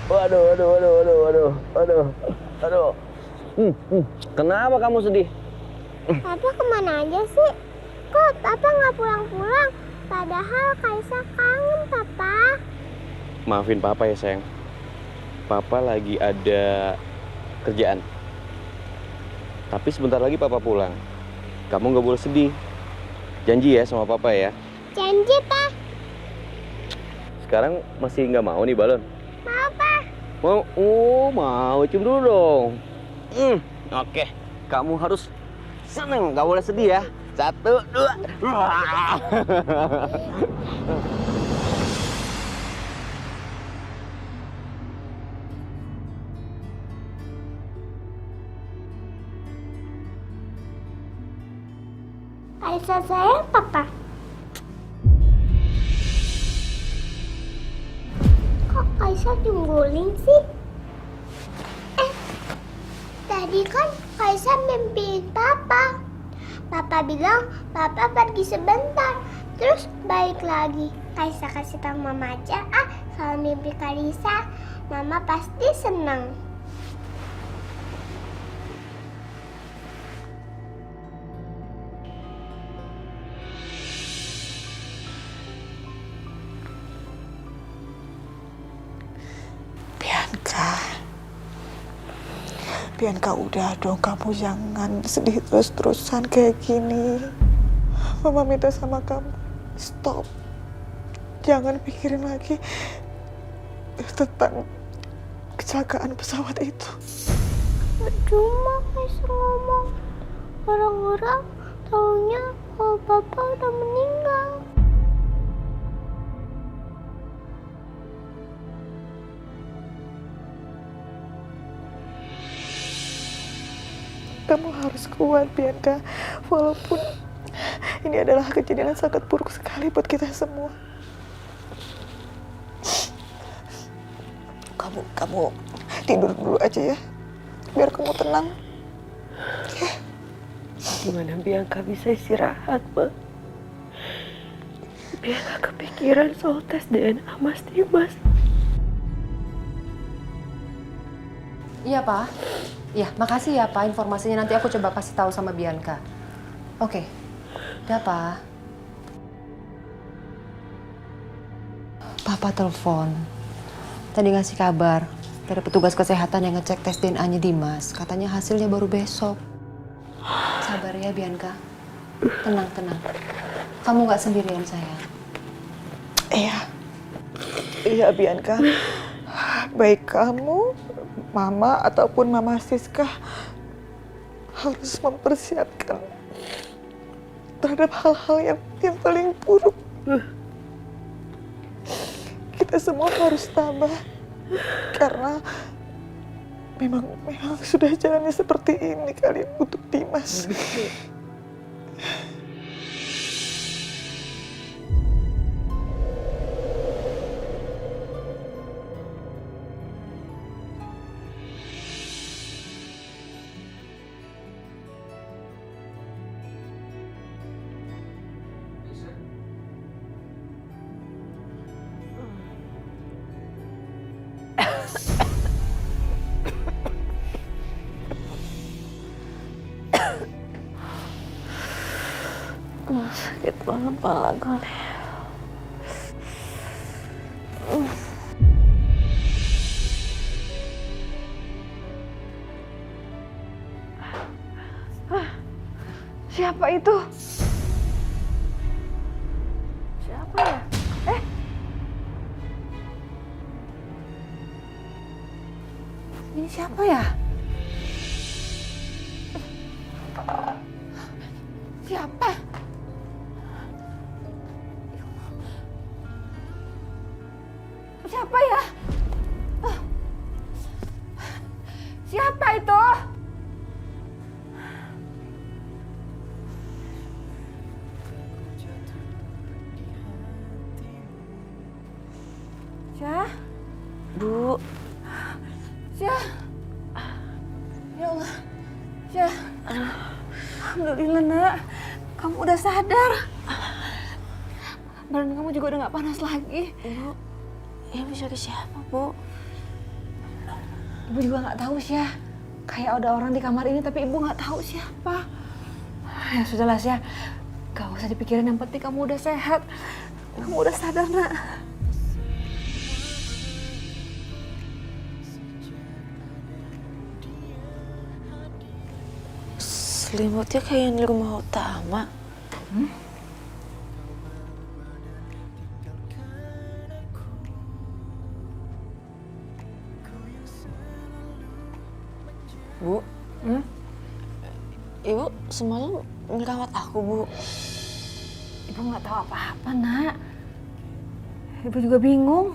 Waduh, waduh, waduh, waduh, waduh, waduh, waduh. Kenapa kamu sedih? Papa kemana aja sih? Kok Papa nggak pulang-pulang? Padahal Kaisa kangen, Papa. Maafin Papa ya, sayang. Papa lagi ada kerjaan. Tapi sebentar lagi Papa pulang. Kamu nggak boleh sedih. Janji ya sama Papa ya. Janji, Pak. Sekarang masih nggak mau nih balon? Mau, Pak. Mau? Oh, mau. Cium dulu dong. Oke. Kamu harus seneng, nggak boleh sedih ya. 1, 2. Kaisa sayang, Papa. Kok Kaisa jungguling sih? Tadi kan Kaisa mimpiin Papa. Papa bilang Papa pergi sebentar, terus balik lagi. Kaisa kasih tahu Mama aja kalau mimpi Kalisa. Mama pasti senang. Bianca, udah dong, kamu jangan sedih terus-terusan kayak gini. Mama minta sama kamu, stop. Jangan pikirin lagi tentang kecelakaan pesawat itu. Cuma Kaisa ngomong, orang-orang taunya kalau Papa udah meninggal. Kamu harus kuat, Bianca. Walaupun ini adalah kejadian yang sangat buruk sekali buat kita semua. Kamu tidur dulu aja ya, biar kamu tenang. Gimana Bianca bisa istirahat, Ma? Bianca kepikiran soal tes DNA Mas Dimas. Iya, Pak. Ya, makasih ya, Pak. Informasinya nanti aku coba kasih tahu sama Bianca. Oke. Udah, Pak. Papa telepon. Tadi ngasih kabar dari petugas kesehatan yang ngecek tes DNA-nya Dimas. Katanya hasilnya baru besok. Sabar ya, Bianca. Tenang, tenang. Kamu nggak sendirian, sayang. Iya, Bianca. Baik kamu, Mama, ataupun Mama Siska harus mempersiapkan terhadap hal-hal yang paling buruk. Kita semua harus tabah karena memang sudah jalannya seperti ini kali untuk Dimas. Sakit banget kepala gue nih. Siapa itu? Siapa ya? Ini siapa ya? Siapa? Siapa ya? Siapa itu? Syah? Bu? Syah? Ya Allah. Syah? Alhamdulillah, Nak. Kamu udah sadar. Badan kamu juga udah gak panas lagi. Bu, ini bisa ke siapa, Bu? Ibu juga nggak tahu sih ya. Kayak ada orang di kamar ini tapi ibu nggak tahu siapa. Ya sudahlah sih ya. Gak usah dipikirin, yang penting kamu udah sehat. Kamu udah sadar, Nak. Selimutnya kayak yang di rumah utama. Bu, Ibu semalam ngerawat aku, Bu. Ibu nggak tahu apa-apa, Nak. Ibu juga bingung.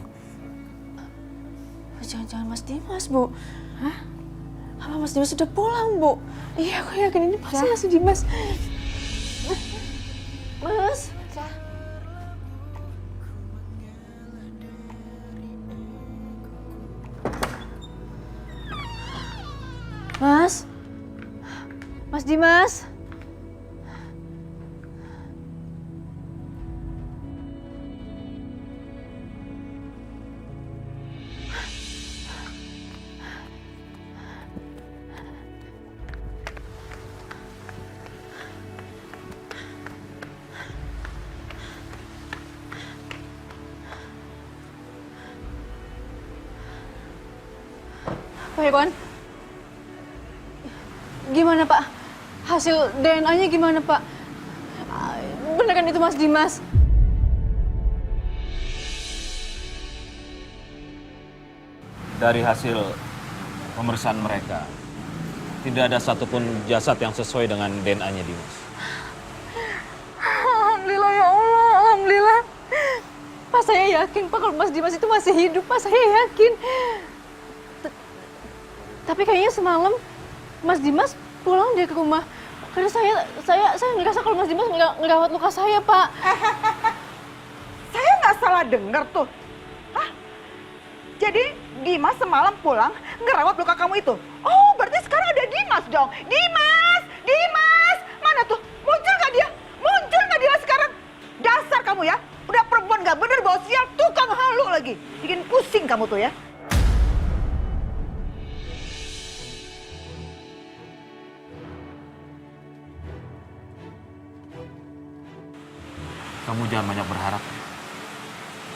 Jangan-jangan Mas Dimas, Bu. Hah? Apa Mas Dimas sudah pulang, Bu? Iya, aku yakin ini pasti Mas Dimas. Mas. Mas. Mas Dimas. Pak Irwan, gimana Pak? Hasil DNA-nya gimana Pak? Bener kan itu Mas Dimas? Dari hasil pemeriksaan mereka, tidak ada satupun jasad yang sesuai dengan DNA-nya Dimas. Alhamdulillah ya Allah, alhamdulillah. Pak saya yakin Pak kalau Mas Dimas itu masih hidup, Pak saya yakin. Tapi kayaknya semalam Mas Dimas pulang dia ke rumah. Karena saya ngerasa kalau Mas Dimas ngerawat luka saya, Pak. Saya nggak salah dengar tuh. Hah? Jadi Dimas semalam pulang ngerawat luka kamu itu? Oh, berarti sekarang ada Dimas dong. Dimas! Dimas! Mana tuh? Muncul nggak dia? Muncul nggak dia sekarang? Dasar kamu ya. Udah perempuan nggak bener bawa sial, tukang halu lagi. Bikin pusing kamu tuh ya. Kamu jangan banyak berharap.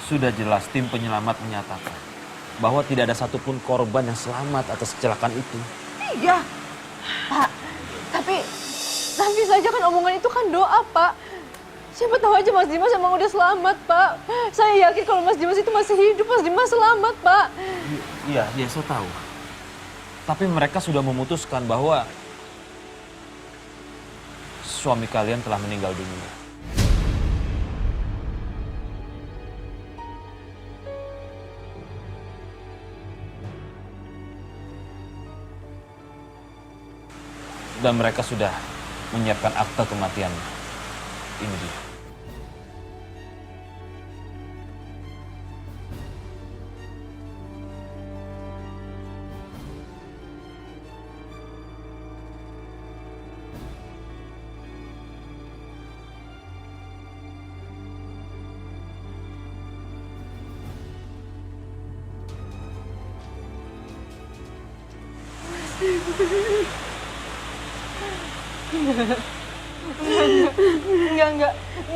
Sudah jelas tim penyelamat menyatakan bahwa tidak ada satupun korban yang selamat atas kecelakaan itu. Iya. Pak, tapi saja kan omongan itu kan doa, Pak. Siapa tahu aja Mas Dimas emang udah selamat, Pak. Saya yakin kalau Mas Dimas itu masih hidup, Mas Dimas selamat, Pak. Iya, saya tahu. Tapi mereka sudah memutuskan bahwa suami kalian telah meninggal dunia. Dan mereka sudah menyiapkan akta kematian. Ini dia.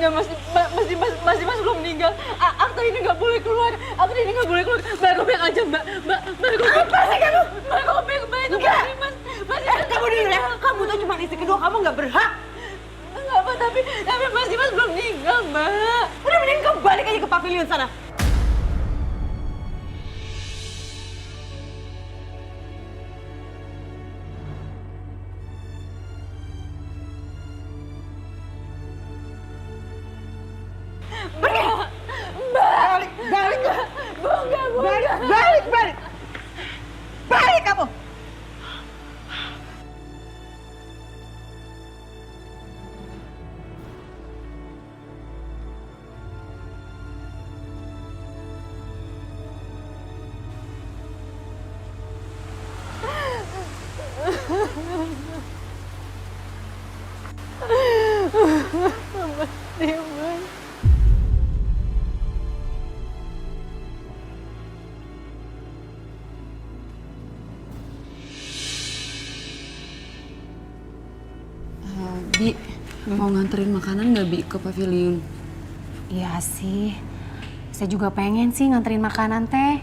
Enggak, Mas Dimas belum meninggal. Akta ini nggak boleh keluar. Akta ini nggak boleh keluar. Mbak Robek aja, Mbak Robek. Apa sih kamu? Mbak Robek itu Mas Dimas. Kamu dengar ya? Kamu tuh cuma istri kedua, kamu nggak berhak. Enggak, Mbak, tapi Mas Dimas belum meninggal, Mbak. Udah mending kamu balik aja ke pavilion sana. Balik kamu. Bi, mau nganterin makanan nggak Bi ke pavilion? Iya sih, saya juga pengen sih nganterin makanan teh.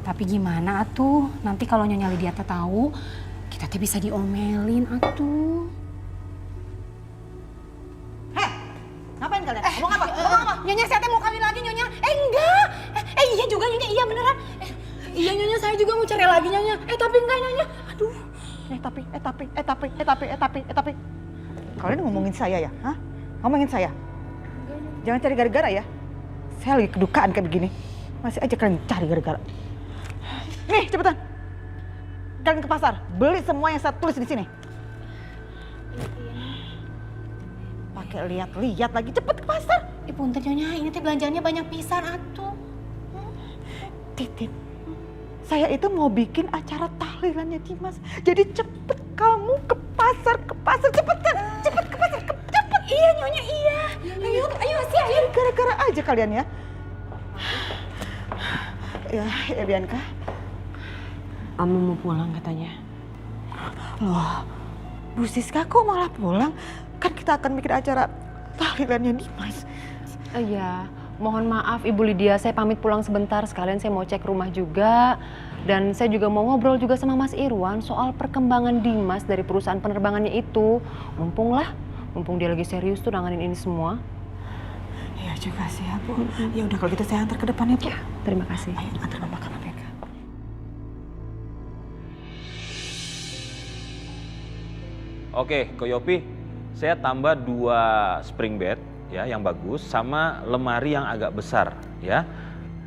Tapi gimana atuh, nanti kalau Nyonya Lydia teh tahu, kita teh bisa diomelin atuh. Ngapain kalian? Ngomong apa? Ngomong apa? Nyonya saya teh mau kawin lagi Nyonya. Enggak. Iya juga Nyonya, iya beneran. Iya Nyonya, saya juga mau cari lagi Nyonya. Tapi enggak Nyonya. Aduh. Tapi. Kalian ngomongin saya ya? Hah? Ngomongin saya? Jangan cari gara-gara ya. Saya lagi kedukaan kayak begini. Masih aja kalian cari gara-gara. Nih, cepetan. Kalian ke pasar, beli semua yang saya tulis di sini. Pakai lihat-lihat lagi, cepet ke pasar. Punten Nyonya, ini teh belanjaannya banyak pisan atuh. Titin, saya itu mau bikin acara tahlilannya Dimas. Jadi cepet kamu ke pasar, cepetan. Cepet ke pasar, cepet. Iya Nyonya, iya. Ayo sih, ayo. Gara-gara aja kalian ya. Ya Bianca. Kamu mau pulang katanya. Loh, Bu Siska kok malah pulang? Kan kita akan bikin acara tahlilannya Dimas. Iya, mohon maaf Ibu Lydia, saya pamit pulang sebentar. Sekalian saya mau cek rumah juga. Dan saya juga mau ngobrol juga sama Mas Irwan soal perkembangan Dimas dari perusahaan penerbangannya itu. Mumpung dia lagi serius tuh nanganin ini semua. Iya juga sih ya Bu. Ya udah kalau gitu saya antar ke depan ya Bu. Ya, terima kasih. Ayo antar mama ke mereka. Oke, Ko Yopi, saya tambah 2 spring bed ya yang bagus sama lemari yang agak besar ya.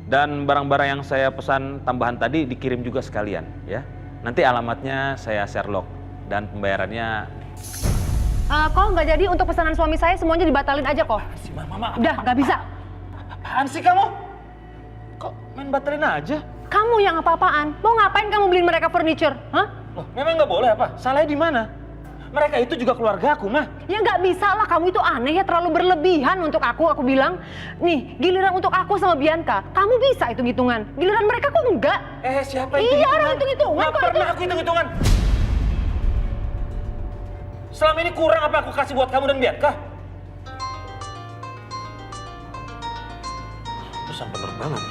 Dan barang-barang yang saya pesan tambahan tadi dikirim juga sekalian ya. Nanti alamatnya saya Sherlock dan pembayarannya. Kok nggak jadi untuk pesanan suami saya semuanya dibatalin aja kok. Mama, Udah, nggak bisa. apaan sih kamu? Kok main batalin aja? Kamu yang apa-apaan? Mau ngapain kamu beliin mereka furniture? Hah? Loh, memang nggak boleh apa? Salahnya di mana? Mereka itu juga keluarga aku, mah. Ya nggak bisa lah, kamu itu aneh ya, terlalu berlebihan untuk aku bilang. Nih, giliran untuk aku sama Bianca, kamu bisa hitung-hitungan. Giliran mereka kok enggak? Siapa yang Iya, orang hitung-hitungan. Nggak pernah aku hitung-hitungan. Selama ini kurang apa aku kasih buat kamu dan Bianca? Pesan penerbangan.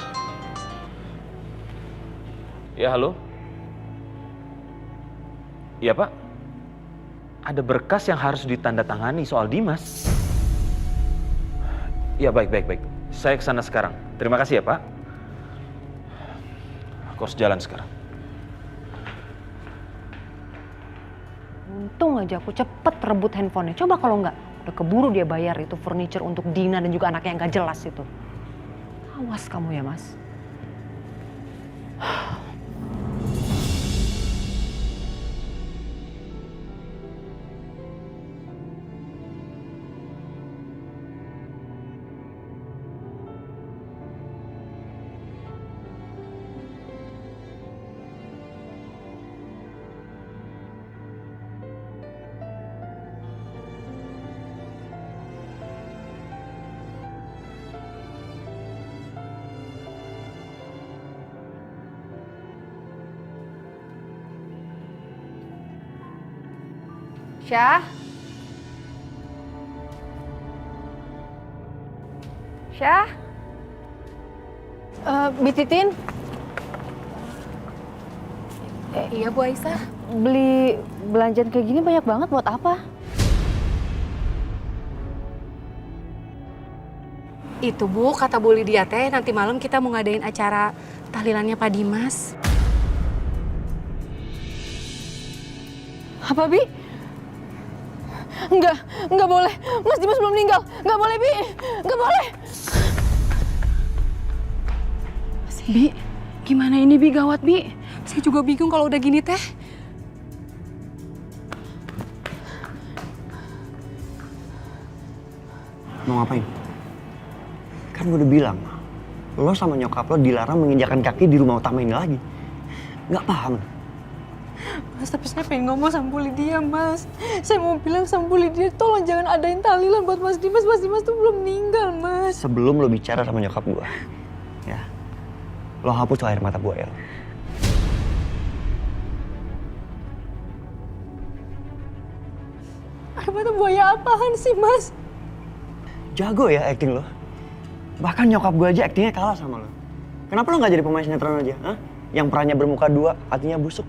Ya, halo? Iya, Pak. Ada berkas yang harus ditandatangani soal Dimas. Ya, baik. Saya kesana sekarang. Terima kasih ya, Pak. Aku harus jalan sekarang. Untung aja aku cepet rebut handphonenya. Coba kalau nggak, udah keburu dia bayar itu furniture untuk Dina dan juga anaknya yang nggak jelas itu. Awas kamu ya, Mas. Syah? Syah? Bititin? Iya Bu Aisyah. Beli belanjaan kayak gini banyak banget buat apa? Itu Bu, kata Bu Lydia teh nanti malam kita mau ngadain acara tahlilannya Pak Dimas. Apa, Bi? Enggak boleh. Mas Dimas belum meninggal. Enggak boleh, Bi. Enggak boleh. Bi, gimana ini Bi, gawat Bi? Saya juga bingung kalau udah gini teh. Mau ngapain? Kan gue udah bilang, lo sama nyokap lo dilarang menginjakan kaki di rumah utama ini lagi. Nggak paham? Mas, tapi saya pengen ngomong sama Bu Lydia, Mas. Saya mau bilang sama Bu Lydia, tolong jangan adain tahlilan buat Mas Dimas. Mas Dimas tuh belum meninggal, Mas. Sebelum lo bicara sama nyokap gue, ya, lo hapus tuh air mata gue, El. Air mata buaya apaan sih, Mas? Jago ya acting lo. Bahkan nyokap gue aja actingnya kalah sama lo. Kenapa lo nggak jadi pemain sinetron aja? Hah? Yang perannya bermuka dua, hatinya busuk.